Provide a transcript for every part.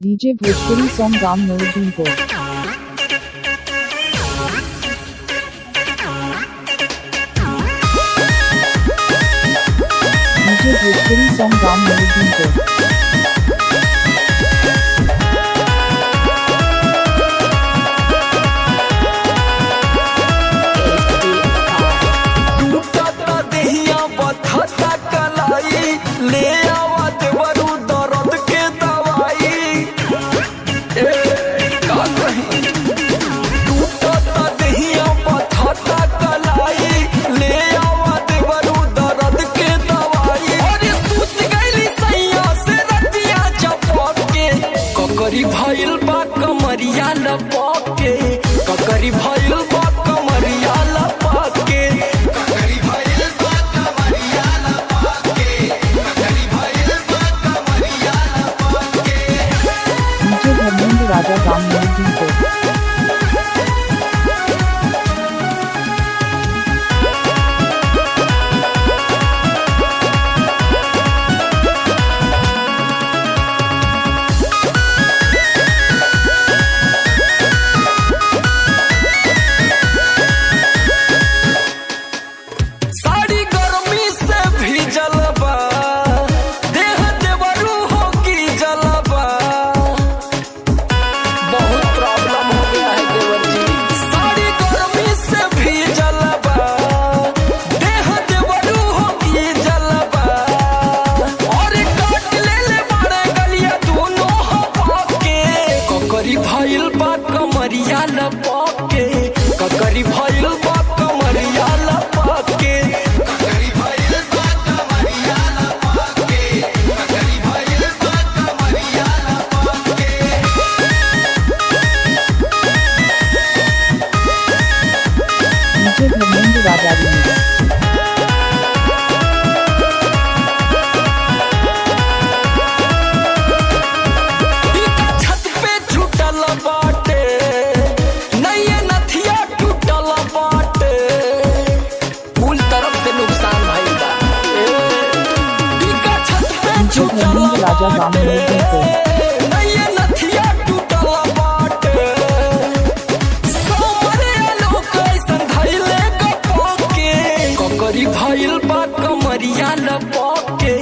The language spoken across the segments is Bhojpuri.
डीजे भोजपुरी सॉन्ग गाम नूरुद्दीन को। डीजे भोजपुरी सॉन्ग गाम नूरुद्दीन को। ककरी भइल बा कमरिया लपके, ककरी भइल बा कमरिया लपके, ककरी भइल बा कमरिया लपके, ककरी भइल बा कमरिया लपके। डीजे धर्मेंद्र राजा गाम नूरुद्दीन को। भइल बा कमरिया लपके, ककरी भइल बा कमरिया लपके, ककरी भइल बा कमरिया लपके, ककरी भइल बा कमरिया लपके। डीजे धर्मेंद्र राजा राजा गाम नूरुद्दीन को। ककरी भइल बा कमरिया लपके,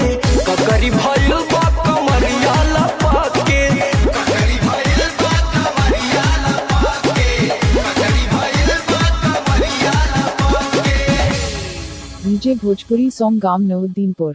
ककरी भइल बा कमरिया लपके, ककरी भइल बा कमरिया लपके, ककरी भइल बा कमरिया लपके। डीजे भोजपुरी सॉन्ग गाम नूरुद्दीनपुर।